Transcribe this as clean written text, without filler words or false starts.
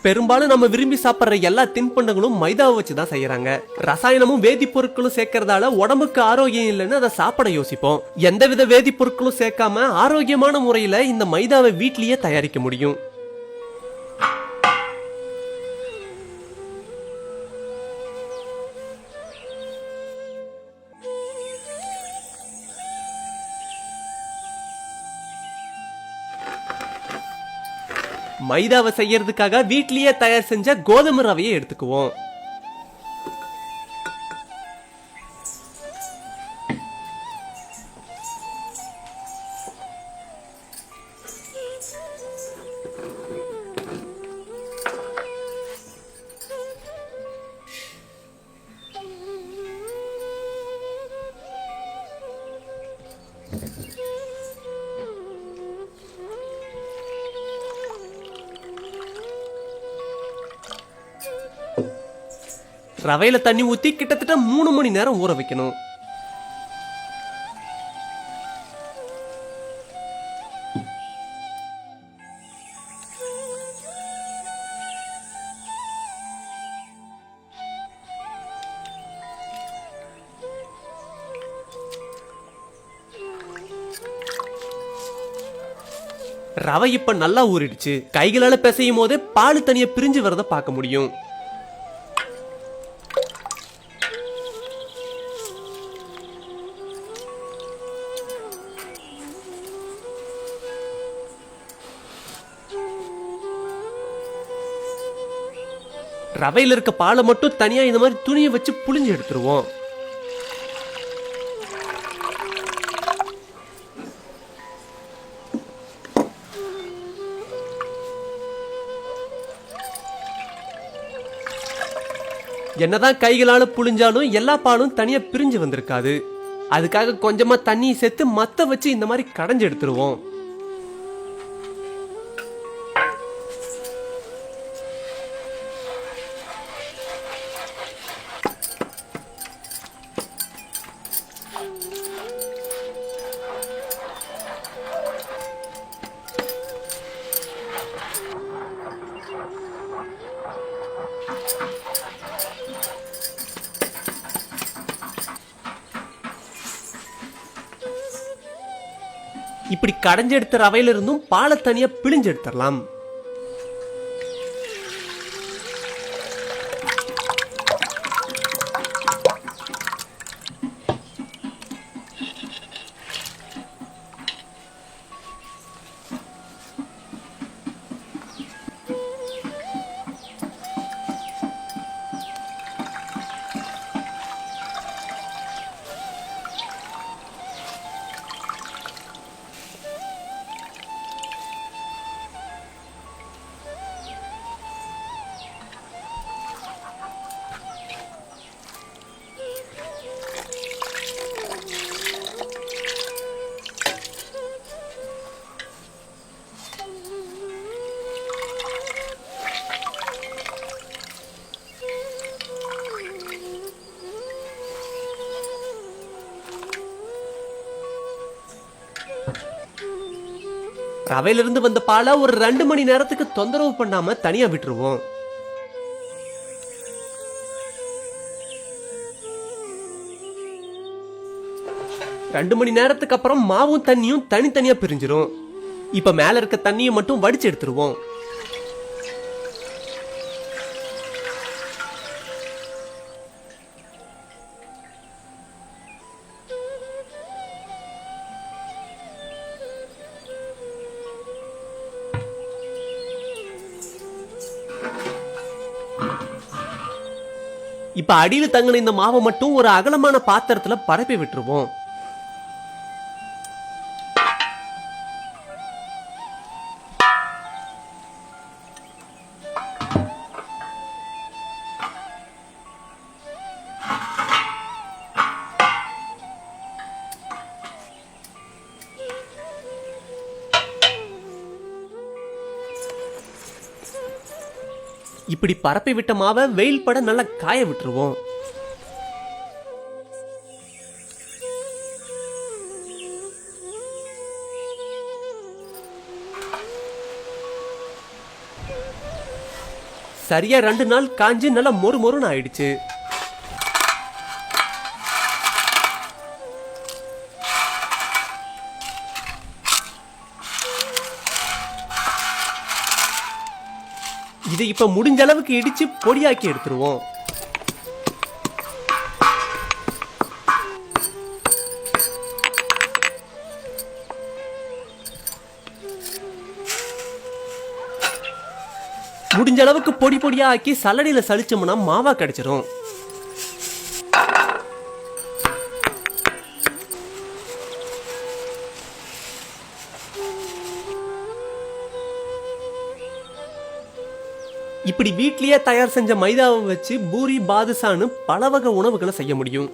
பெரும்பாலும் நம்ம விரும்பி சாப்பிடுற எல்லா தின்பண்டங்களும் மைதாவை வச்சுதான் செய்யறாங்க. ரசாயனமும் வேதிப்பொருட்களும் சேர்க்கறதால உடம்புக்கு ஆரோக்கியம் இல்லைன்னு அதை சாப்பிட யோசிப்போம். எந்தவித வேதிப்பொருட்களும் சேர்க்காம ஆரோக்கியமான முறையில இந்த மைதாவை வீட்லயே தயாரிக்க முடியும். மைதாவை செய்யறதுக்காக வீட்லயே தயார் செஞ்ச கோதுமை ரவையை எடுத்துக்குவோம். ரவையில தண்ணி ஊத்தி கிட்டத்தட்ட 3 மணி நேரம் ஊற வைக்கணும். ரவை இப்ப நல்லா ஊறிடுச்சு. கைகளால பிசையும் போதே பால் தனியா பிரிஞ்சு வரத பார்க்க முடியும். ரவையில இருக்க பாலை மட்டும் தனியா இந்த மாதிரி துணியை வச்சு புளிஞ்சு எடுத்துருவோம். என்னதான் கைகளால புளிஞ்சாலும் எல்லா பாலும் தனியா பிரிஞ்சு வந்திருக்காது. அதுக்காக கொஞ்சமா தண்ணியை சேர்த்து மத்த வச்சு இந்த மாதிரி கடைஞ்சு எடுத்துருவோம். இப்படி கடைஞ்செடுத்த ரவையில இருந்தும் பாலை தனியா பிழிஞ்சு எடுத்துடலாம். ரவையிலிருந்து வந்த பாலை ஒரு 2 மணி நேரத்துக்கு தொந்தரவு பண்ணாம தனியா விட்டுருவோம். ரெண்டு மணி நேரத்துக்கு அப்புறம் மாவும் தண்ணியும் தனித்தனியா பிரிஞ்சிரும். இப்ப மேல இருக்க தண்ணியை மட்டும் வடிச்சு எடுத்துருவோம். இப்ப அடியில தங்கின இந்த மாவை மட்டும் ஒரு அகலமான பாத்திரத்துல பரப்பி விட்டுருவோம். இப்படி பரப்பி விட்ட மாவை வெயில் பட நல்லா காய விட்டுருவோம். சரியா 2 நாள் காஞ்சு நல்லா மொறு மொறுன்னு ஆயிடுச்சு. இது இப்ப முடிஞ்ச அளவுக்கு இடிச்சு பொடியாக்கி எடுத்துருவோம். முடிஞ்ச அளவுக்கு பொடி பொடியா ஆக்கி சல்லடையில சலிச்சோம்னா மாவா கிடைச்சிரும். இப்படி வீட்லயே தயார் செஞ்ச மைதாவை வச்சு பூரி பாதுஷான்னு பல வகை உணவுகளை செய்ய முடியும்.